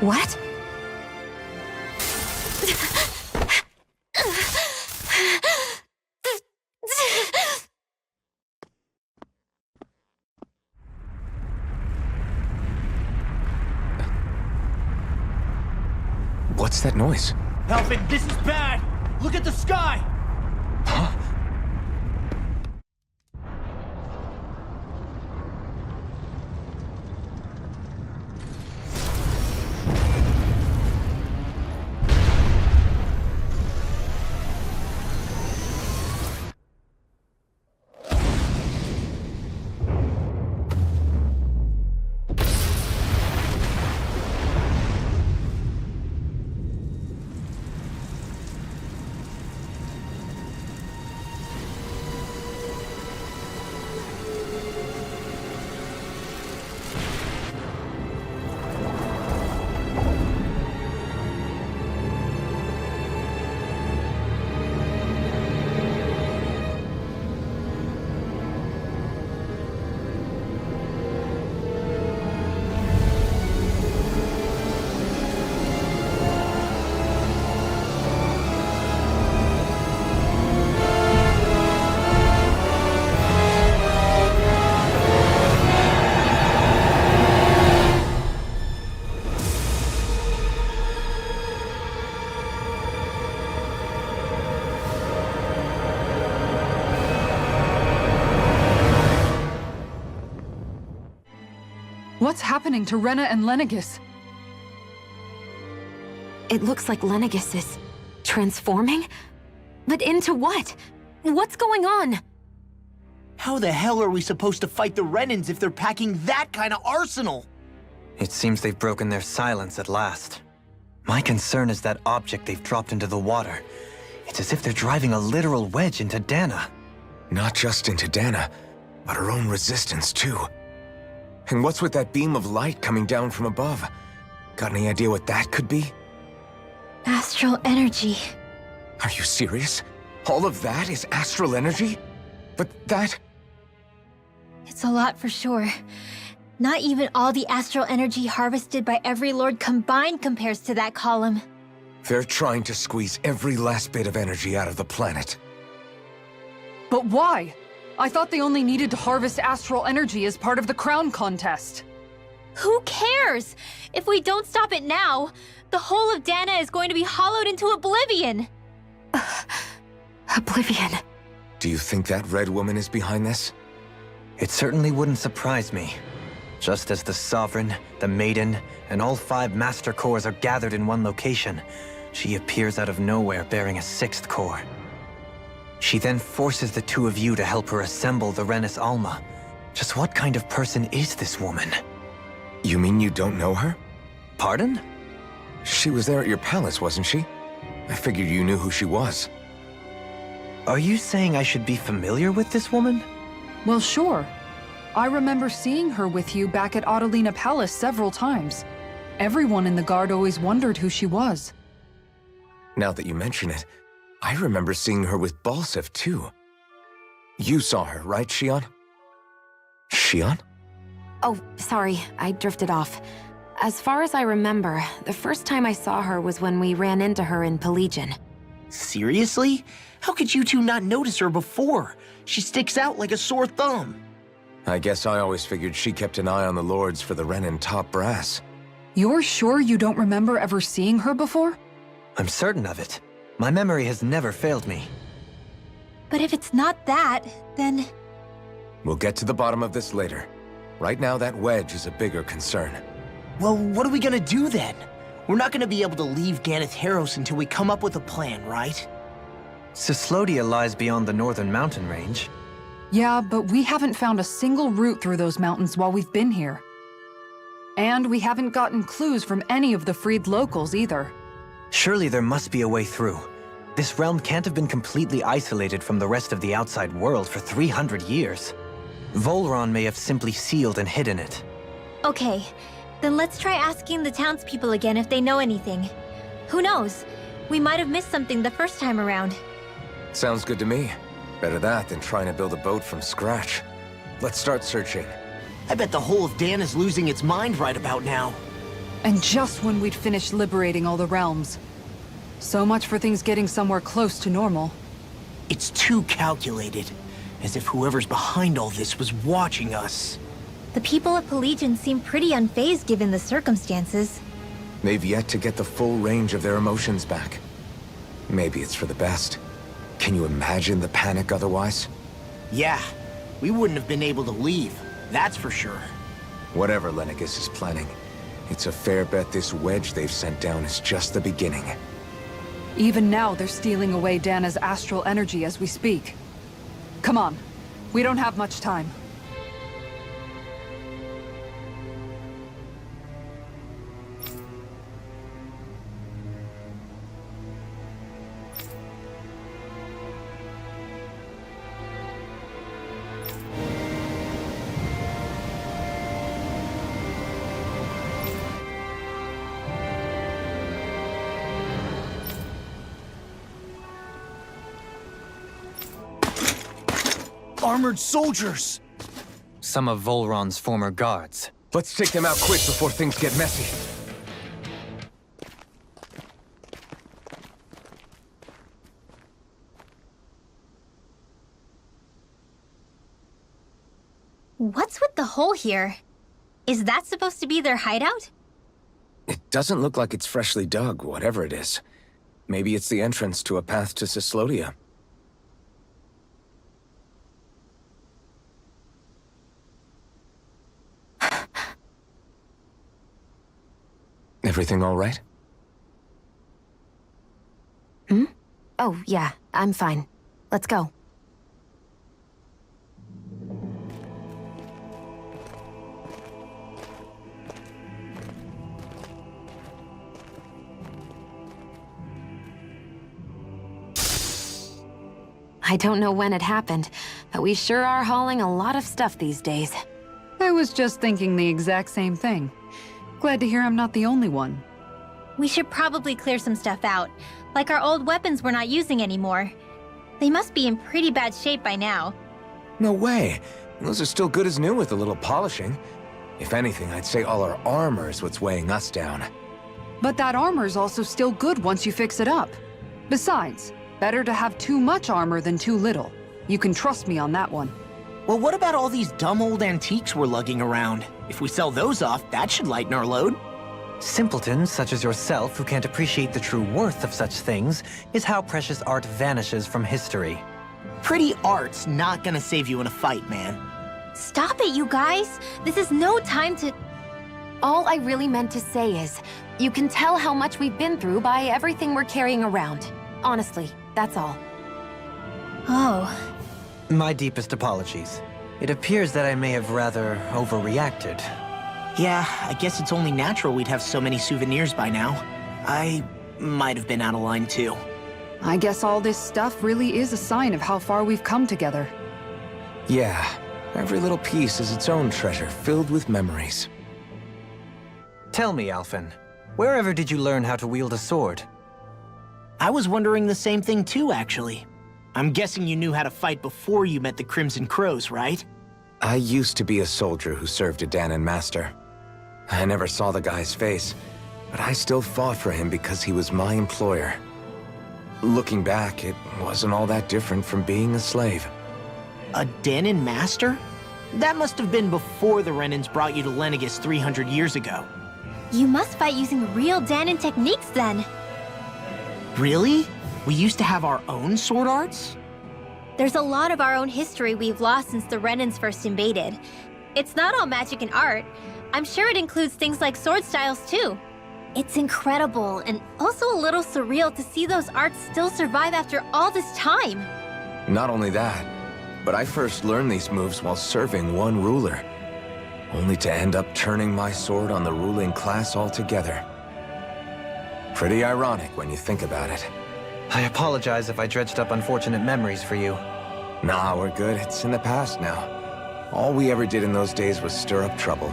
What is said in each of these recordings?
What? What's that noise? Alvin, this is bad! Look at the sky! Huh? What's happening to Rena and Lenegis? It looks like Lenegis is transforming? But into what? What's going on? How the hell are we supposed to fight the Renans if they're packing that kind of arsenal? It seems they've broken their silence at last. My concern is that object they've dropped into the water. It's as if they're driving a literal wedge into Dana. Not just into Dana, but her own resistance too. And what's with that beam of light coming down from above? Got any idea what that could be? Astral energy. Are you serious? All of that is astral energy? But that... It's a lot for sure. Not even all the astral energy harvested by every lord combined compares to that column. They're trying to squeeze every last bit of energy out of the planet. But why? I thought they only needed to harvest astral energy as part of the crown contest. Who cares? If we don't stop it now, the whole of Dana is going to be hollowed into oblivion. Oblivion. Do you think that red woman is behind this? It certainly wouldn't surprise me. Just as the Sovereign, the Maiden, and all 5 Master Cores are gathered in one location, she appears out of nowhere bearing a 6th core. She then forces the 2 of you to help her assemble the Renis Alma. Just what kind of person is this woman? You mean you don't know her? Pardon? She was there at your palace, wasn't she? I figured you knew who she was. Are you saying I should be familiar with this woman? Well, sure. I remember seeing her with you back at Adelina Palace several times. Everyone in the guard always wondered who she was. Now that you mention it, I remember seeing her with Balsef, too. You saw her, right, Shion? Shion? Oh, sorry, I drifted off. As far as I remember, the first time I saw her was when we ran into her in Pelagian. Seriously? How could you two not notice her before? She sticks out like a sore thumb. I guess I always figured she kept an eye on the lords for the Renin top brass. You're sure you don't remember ever seeing her before? I'm certain of it. My memory has never failed me. But if it's not that, then... We'll get to the bottom of this later. Right now, that wedge is a bigger concern. Well, what are we gonna do then? We're not gonna be able to leave Ganeth Haros until we come up with a plan, right? Cyslodia lies beyond the northern mountain range. Yeah, but we haven't found a single route through those mountains while we've been here. And we haven't gotten clues from any of the freed locals either. Surely there must be a way through. This realm can't have been completely isolated from the rest of the outside world for 300 years. Volron may have simply sealed and hidden it. Okay, then let's try asking the townspeople again if they know anything. Who knows? We might have missed something the first time around. Sounds good to me. Better that than trying to build a boat from scratch. Let's start searching. I bet the whole of Dan is losing its mind right about now. And just when we'd finished liberating all the realms. So much for things getting somewhere close to normal. It's too calculated. As if whoever's behind all this was watching us. The people of Pelegion seem pretty unfazed given the circumstances. They've yet to get the full range of their emotions back. Maybe it's for the best. Can you imagine the panic otherwise? Yeah, we wouldn't have been able to leave, that's for sure. Whatever Lenegis is planning, it's a fair bet this wedge they've sent down is just the beginning. Even now, they're stealing away Dana's astral energy as we speak. Come on, we don't have much time. Armored soldiers! Some of Volron's former guards. Let's take them out quick before things get messy. What's with the hole here? Is that supposed to be their hideout? It doesn't look like it's freshly dug, whatever it is. Maybe it's the entrance to a path to Cyslodia. Everything all right? Hmm? Oh, yeah, I'm fine. Let's go. I don't know when it happened, but we sure are hauling a lot of stuff these days. I was just thinking the exact same thing. Glad to hear I'm not the only one. We should probably clear some stuff out, like our old weapons we're not using anymore. They must be in pretty bad shape by now. No way. Those are still good as new with a little polishing. If anything, I'd say all our armor is what's weighing us down. But that armor's also still good once you fix it up. Besides, better to have too much armor than too little. You can trust me on that one. Well, what about all these dumb old antiques we're lugging around? If we sell those off, that should lighten our load. Simpletons such as yourself who can't appreciate the true worth of such things is how precious art vanishes from history. Pretty art's not gonna save you in a fight, man. Stop it, you guys! This is no time to... All I really meant to say is, you can tell how much we've been through by everything we're carrying around. Honestly, that's all. Oh. My deepest apologies. It appears that I may have rather overreacted. Yeah, I guess it's only natural we'd have so many souvenirs by now. I might have been out of line too. I guess all this stuff really is a sign of how far we've come together. Yeah, every little piece is its own treasure, filled with memories. Tell me, Alphen, wherever did you learn how to wield a sword? I was wondering the same thing too, actually. I'm guessing you knew how to fight before you met the Crimson Crows, right? I used to be a soldier who served a Danan master. I never saw the guy's face, but I still fought for him because he was my employer. Looking back, it wasn't all that different from being a slave. A Danan master? That must have been before the Renans brought you to Lenegis 300 years ago. You must fight using real Danan techniques then. Really? We used to have our own sword arts? There's a lot of our own history we've lost since the Renans first invaded. It's not all magic and art. I'm sure it includes things like sword styles too. It's incredible and also a little surreal to see those arts still survive after all this time. Not only that, but I first learned these moves while serving one ruler, only to end up turning my sword on the ruling class altogether. Pretty ironic when you think about it. I apologize if I dredged up unfortunate memories for you. Nah, we're good. It's in the past now. All we ever did in those days was stir up trouble.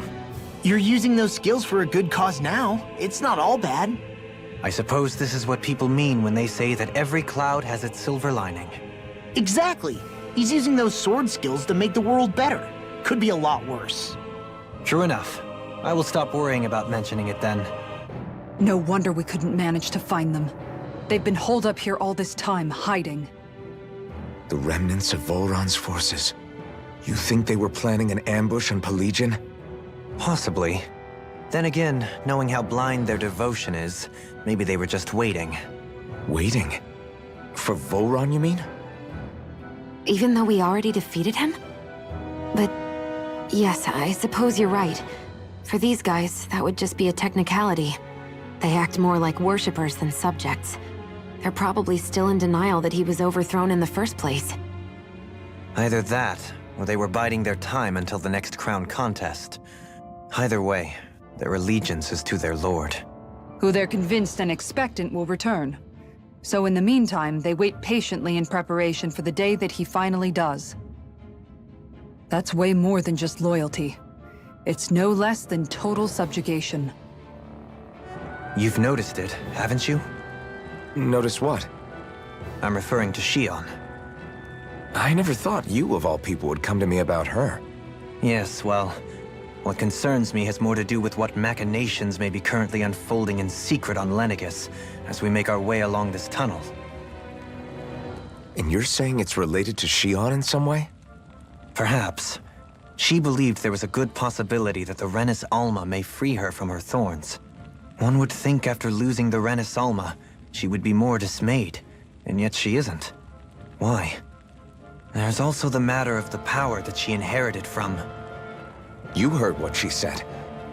You're using those skills for a good cause now. It's not all bad. I suppose this is what people mean when they say that every cloud has its silver lining. Exactly. He's using those sword skills to make the world better. Could be a lot worse. True enough. I will stop worrying about mentioning it then. No wonder we couldn't manage to find them. They've been holed up here all this time, hiding. The remnants of Volron's forces. You think they were planning an ambush on Pelagian? Possibly. Then again, knowing how blind their devotion is, maybe they were just waiting. Waiting? For Volron, you mean? Even though we already defeated him? But yes, I suppose you're right. For these guys, that would just be a technicality. They act more like worshippers than subjects. They're probably still in denial that he was overthrown in the first place. Either that, or they were biding their time until the next crown contest. Either way, their allegiance is to their lord. Who they're convinced and expectant will return. So in the meantime, they wait patiently in preparation for the day that he finally does. That's way more than just loyalty. It's no less than total subjugation. You've noticed it, haven't you? Notice what? I'm referring to Shion. I never thought you, of all people, would come to me about her. Yes, well, what concerns me has more to do with what machinations may be currently unfolding in secret on Lenegis as we make our way along this tunnel. And you're saying it's related to Shion in some way? Perhaps. She believed there was a good possibility that the Renis Alma may free her from her thorns. One would think after losing the Renis Alma, she would be more dismayed, and yet she isn't. Why? There's also the matter of the power that she inherited from... You heard what she said.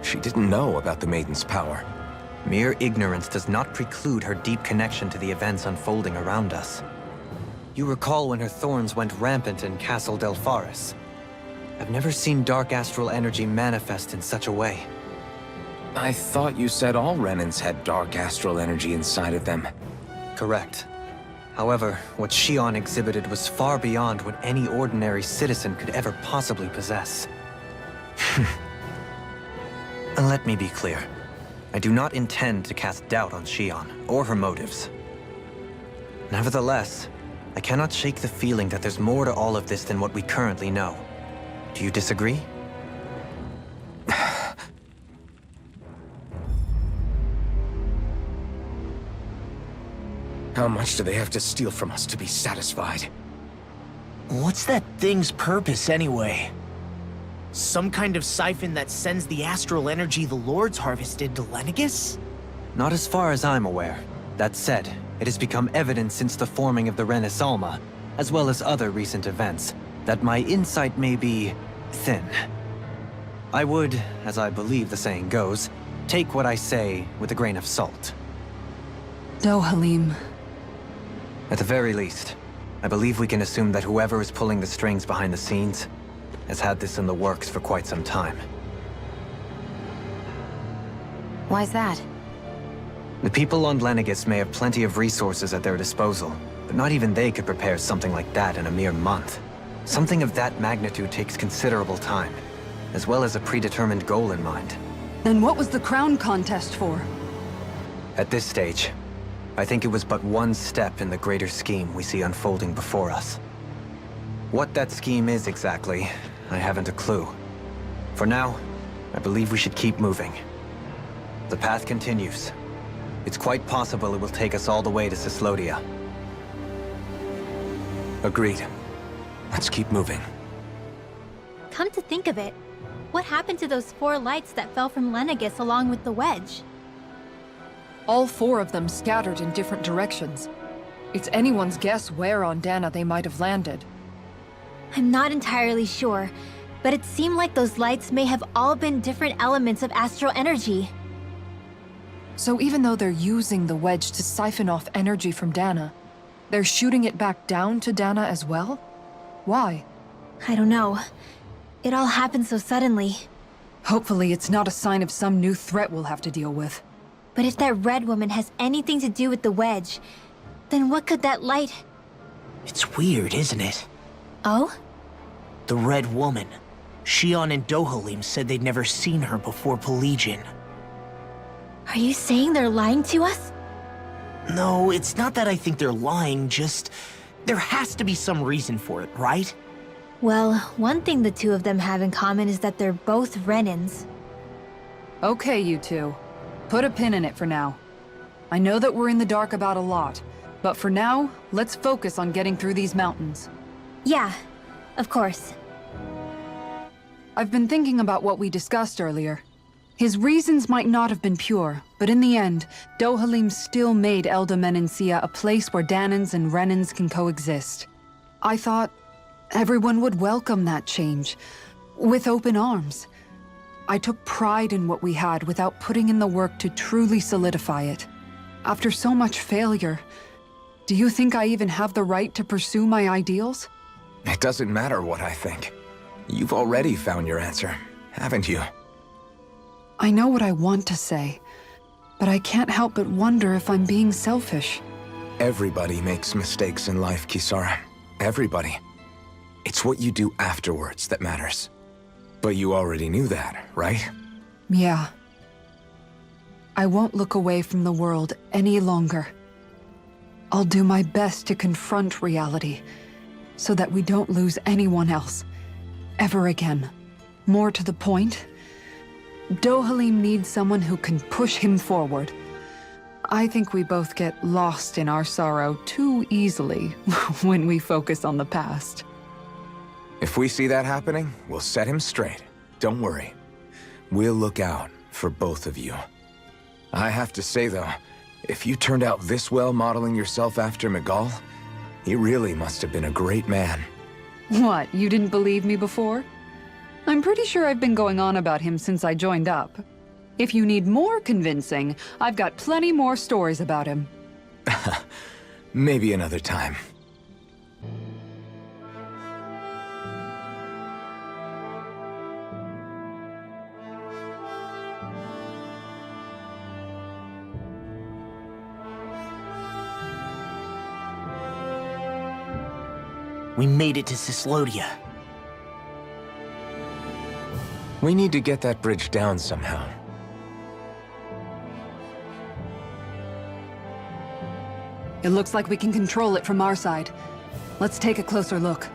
She didn't know about the Maiden's power. Mere ignorance does not preclude her deep connection to the events unfolding around us. You recall when her thorns went rampant in Castle Del Faris. I've never seen dark astral energy manifest in such a way. I thought you said all Renans had dark astral energy inside of them. Correct. However, what Shion exhibited was far beyond what any ordinary citizen could ever possibly possess. And let me be clear. I do not intend to cast doubt on Shion, or her motives. Nevertheless, I cannot shake the feeling that there's more to all of this than what we currently know. Do you disagree? How much do they have to steal from us to be satisfied? What's that thing's purpose anyway? Some kind of siphon that sends the astral energy the Lords harvested to Lenegis? Not as far as I'm aware. That said, it has become evident since the forming of the Renis Alma, as well as other recent events, that my insight may be thin. I would, as I believe the saying goes, take what I say with a grain of salt. No, Halim. At the very least, I believe we can assume that whoever is pulling the strings behind the scenes has had this in the works for quite some time. Why's that? The people on Lenegis may have plenty of resources at their disposal, but not even they could prepare something like that in a mere month. Something of that magnitude takes considerable time, as well as a predetermined goal in mind. Then what was the crown contest for? At this stage, I think it was but one step in the greater scheme we see unfolding before us. What that scheme is exactly, I haven't a clue. For now, I believe we should keep moving. The path continues. It's quite possible it will take us all the way to Cislodia. Agreed. Let's keep moving. Come to think of it, what happened to those 4 lights that fell from Lenegis along with the wedge? All 4 of them scattered in different directions. It's anyone's guess where on Dana they might have landed. I'm not entirely sure, but it seemed like those lights may have all been different elements of astral energy. So even though they're using the wedge to siphon off energy from Dana, they're shooting it back down to Dana as well? Why? I don't know. It all happened so suddenly. Hopefully it's not a sign of some new threat we'll have to deal with. But if that red woman has anything to do with the wedge, then what could that light... It's weird, isn't it? Oh? The Red Woman. Shion and Dohalim said they'd never seen her before Pelagian. Are you saying they're lying to us? No, it's not that I think they're lying, just... there has to be some reason for it, right? Well, one thing the two of them have in common is that they're both Renins. Okay, you two. Put a pin in it for now. I know that we're in the dark about a lot, but for now, let's focus on getting through these mountains. Yeah, of course. I've been thinking about what we discussed earlier. His reasons might not have been pure, but in the end, Dohalim still made Elda Menencia a place where Danans and Renans can coexist. I thought everyone would welcome that change, with open arms. I took pride in what we had without putting in the work to truly solidify it. After so much failure, do you think I even have the right to pursue my ideals? It doesn't matter what I think. You've already found your answer, haven't you? I know what I want to say, but I can't help but wonder if I'm being selfish. Everybody makes mistakes in life, Kisara. Everybody. It's what you do afterwards that matters. But you already knew that, right? Yeah. I won't look away from the world any longer. I'll do my best to confront reality, so that we don't lose anyone else, ever again. More to the point, Dohalim needs someone who can push him forward. I think we both get lost in our sorrow too easily when we focus on the past. If we see that happening, we'll set him straight. Don't worry. We'll look out for both of you. I have to say, though, if you turned out this well modeling yourself after Miguel, he really must have been a great man. What, you didn't believe me before? I'm pretty sure I've been going on about him since I joined up. If you need more convincing, I've got plenty more stories about him. Maybe another time. We made it to Cislodia. We need to get that bridge down somehow. It looks like we can control it from our side. Let's take a closer look.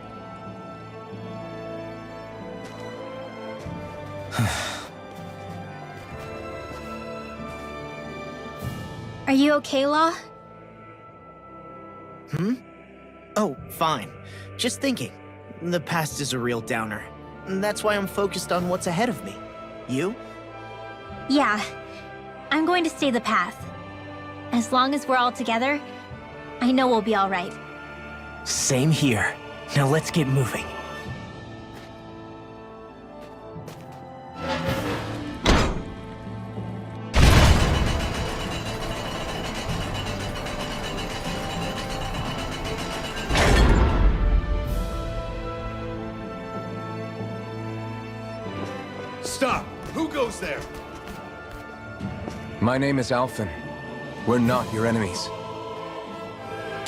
Are you okay, Law? Oh, fine. Just thinking. The past is a real downer. That's why I'm focused on what's ahead of me. You? Yeah. I'm going to stay the path. As long as we're all together, I know we'll be all right. Same here. Now let's get moving. Stop! Who goes there? My name is Alphen. We're not your enemies.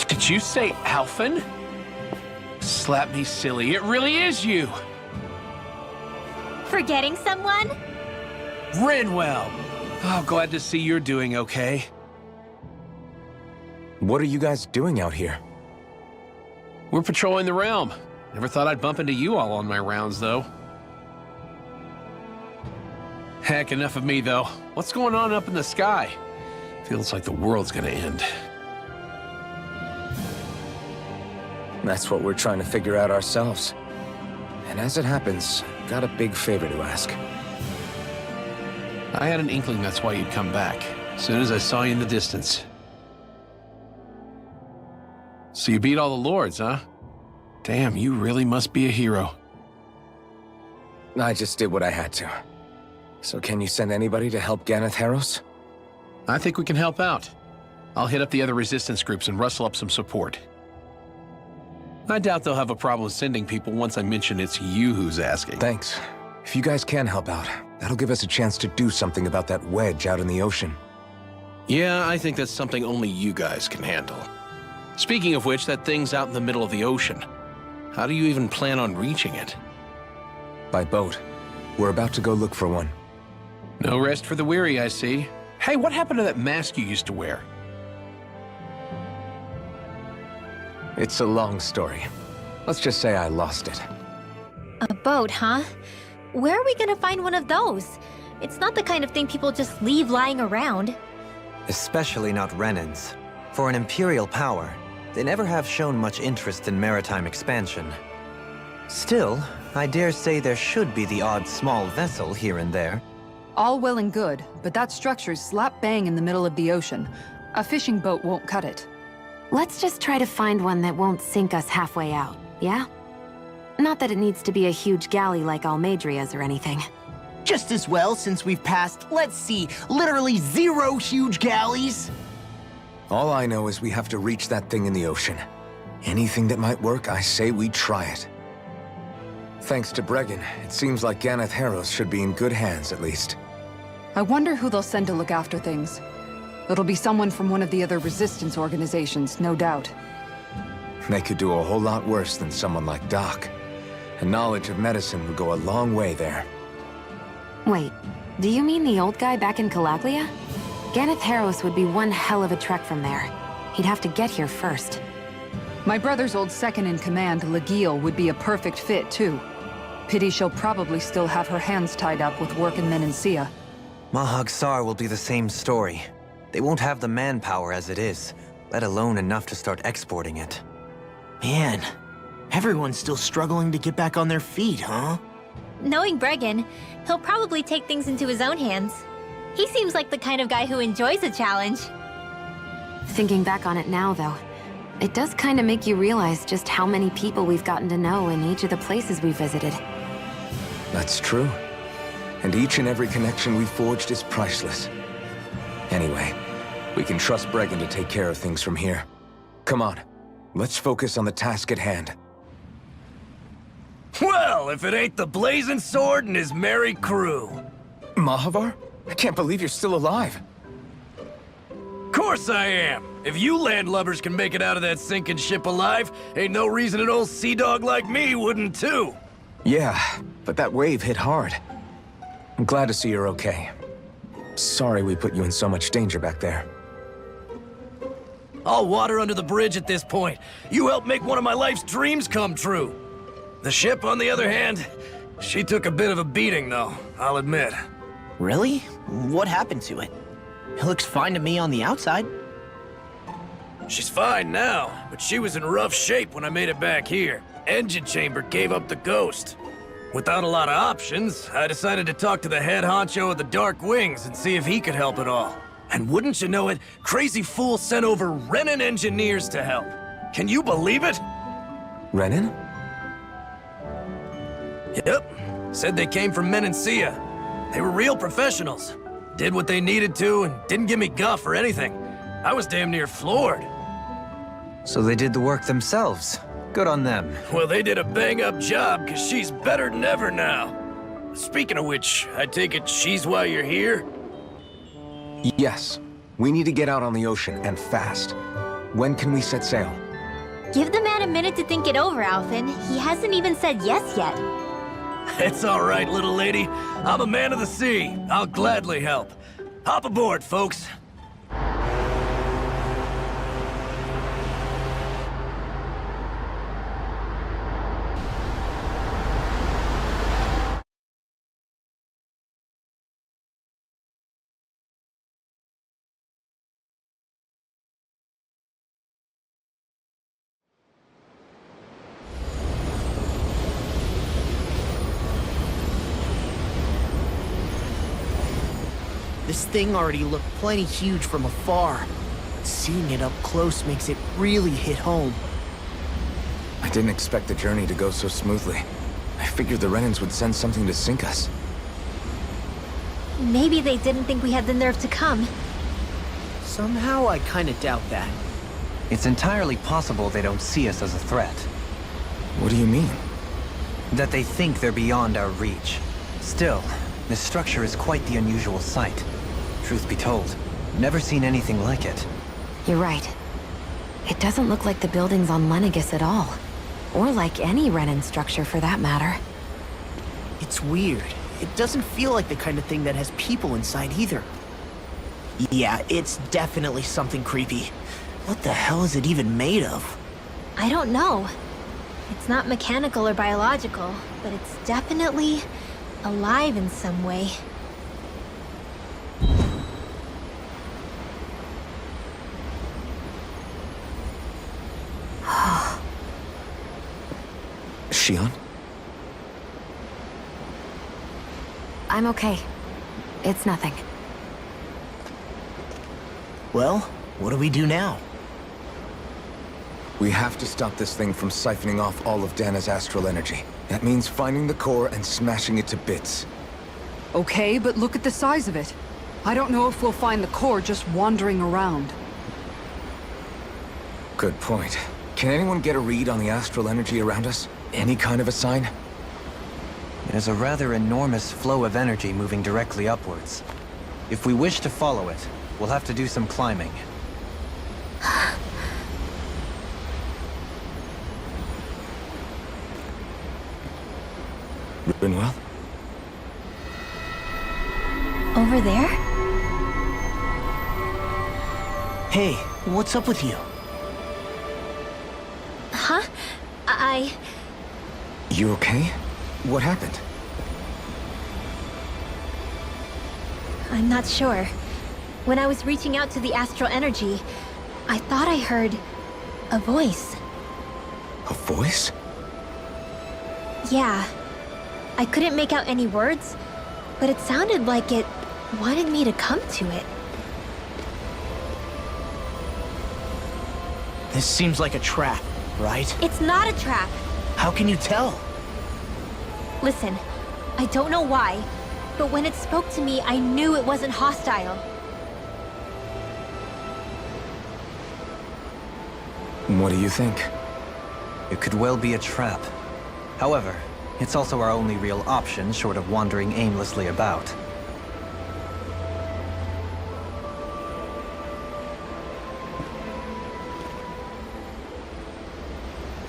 Did you say Alphen? Slap me silly, it really is you! Forgetting someone? Renwell! Oh, glad to see you're doing okay. What are you guys doing out here? We're patrolling the realm. Never thought I'd bump into you all on my rounds, though. Heck, enough of me, though. What's going on up in the sky? Feels like the world's gonna end. That's what we're trying to figure out ourselves. And as it happens, got a big favor to ask. I had an inkling that's why you'd come back, as soon as I saw you in the distance. So you beat all the lords, huh? Damn, you really must be a hero. I just did what I had to. So can you send anybody to help Ganeth Heros? I think we can help out. I'll hit up the other resistance groups and rustle up some support. I doubt they'll have a problem sending people once I mention it's you who's asking. Thanks. If you guys can help out, that'll give us a chance to do something about that wedge out in the ocean. Yeah, I think that's something only you guys can handle. Speaking of which, that thing's out in the middle of the ocean. How do you even plan on reaching it? By boat. We're about to go look for one. No rest for the weary, I see. Hey, what happened to that mask you used to wear? It's a long story. Let's just say I lost it. A boat, huh? Where are we gonna find one of those? It's not the kind of thing people just leave lying around. Especially not Renans. For an Imperial power, they never have shown much interest in maritime expansion. Still, I dare say there should be the odd small vessel here and there. All well and good, but that structure's slap bang in the middle of the ocean. A fishing boat won't cut it. Let's just try to find one that won't sink us halfway out, yeah? Not that it needs to be a huge galley like Almadria's or anything. Just as well, since we've passed, let's see, literally 0 huge galleys. All I know is we have to reach that thing in the ocean. Anything that might work, I say we try it. Thanks to Bregan, it seems like Ganeth Harrows should be in good hands, at least. I wonder who they'll send to look after things. It'll be someone from one of the other resistance organizations, no doubt. They could do a whole lot worse than someone like Doc. And knowledge of medicine would go a long way there. Wait, do you mean the old guy back in Calaglia? Ganeth Harrows would be one hell of a trek from there. He'd have to get here first. My brother's old second-in-command, Legil, would be a perfect fit, too. Pity she'll probably still have her hands tied up with work in Menancia. Mahag Sar will be the same story. They won't have the manpower as it is, let alone enough to start exporting it. Man, everyone's still struggling to get back on their feet, huh? Knowing Bregan, he'll probably take things into his own hands. He seems like the kind of guy who enjoys a challenge. Thinking back on it now, though, it does kind of make you realize just how many people we've gotten to know in each of the places we visited. That's true. And each and every connection we forged is priceless. Anyway, we can trust Bregan to take care of things from here. Come on, let's focus on the task at hand. Well, if it ain't the Blazing Sword and his merry crew. Mahavar? I can't believe you're still alive. Course I am. If you landlubbers can make it out of that sinking ship alive, ain't no reason an old sea dog like me wouldn't too. Yeah, but that wave hit hard. I'm glad to see you're okay. Sorry we put you in so much danger back there. All water under the bridge at this point. You helped make one of my life's dreams come true. The ship, on the other hand, she took a bit of a beating, though, I'll admit. Really? What happened to it? It looks fine to me on the outside. She's fine now, but she was in rough shape when I made it back here. Engine chamber gave up the ghost. Without a lot of options, I decided to talk to the head honcho of the Dark Wings and see if he could help at all. And wouldn't you know it, Crazy Fool sent over Renan engineers to help. Can you believe it? Renan? Yep. Said they came from Menancia. They were real professionals. Did what they needed to and didn't give me guff or anything. I was damn near floored. So they did the work themselves. Good on them. Well, they did a bang-up job, 'cause she's better than ever now. Speaking of which, I take it she's why you're here? Yes. We need to get out on the ocean, and fast. When can we set sail? Give the man a minute to think it over, Alphen. He hasn't even said yes yet. It's all right, little lady. I'm a man of the sea. I'll gladly help. Hop aboard, folks. This thing already looked plenty huge from afar. Seeing it up close makes it really hit home. I didn't expect the journey to go so smoothly. I figured the Renans would send something to sink us. Maybe they didn't think we had the nerve to come. Somehow I kinda doubt that. It's entirely possible they don't see us as a threat. What do you mean? That they think they're beyond our reach. Still, this structure is quite the unusual sight. Truth be told, never seen anything like it. You're right. It doesn't look like the buildings on Lenegis at all. Or like any Renan structure for that matter. It's weird. It doesn't feel like the kind of thing that has people inside either. Yeah, it's definitely something creepy. What the hell is it even made of? I don't know. It's not mechanical or biological, but it's definitely alive in some way. Shion? I'm okay. It's nothing. Well, what do we do now? We have to stop this thing from siphoning off all of Dana's astral energy. That means finding the core and smashing it to bits. Okay, but look at the size of it. I don't know if we'll find the core just wandering around. Good point. Can anyone get a read on the astral energy around us? Any kind of a sign? There's a rather enormous flow of energy moving directly upwards. If we wish to follow it, we'll have to do some climbing. Rinwell? Over there? Hey, what's up with you? Huh? You okay? What happened? I'm not sure. When I was reaching out to the astral energy, I thought I heard a voice. A voice? Yeah. I couldn't make out any words, but it sounded like it wanted me to come to it. This seems like a trap, right? It's not a trap. How can you tell? Listen, I don't know why, but when it spoke to me, I knew it wasn't hostile. What do you think? It could well be a trap. However, it's also our only real option short of wandering aimlessly about.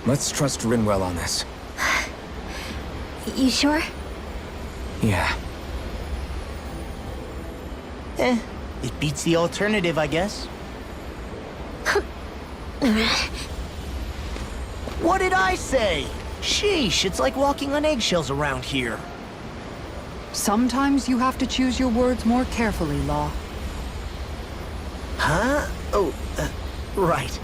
Let's trust Rinwell on this. You sure? Yeah. It beats the alternative, I guess. What did I say? Sheesh, it's like walking on eggshells around here. Sometimes you have to choose your words more carefully, Law. Huh? Oh, right.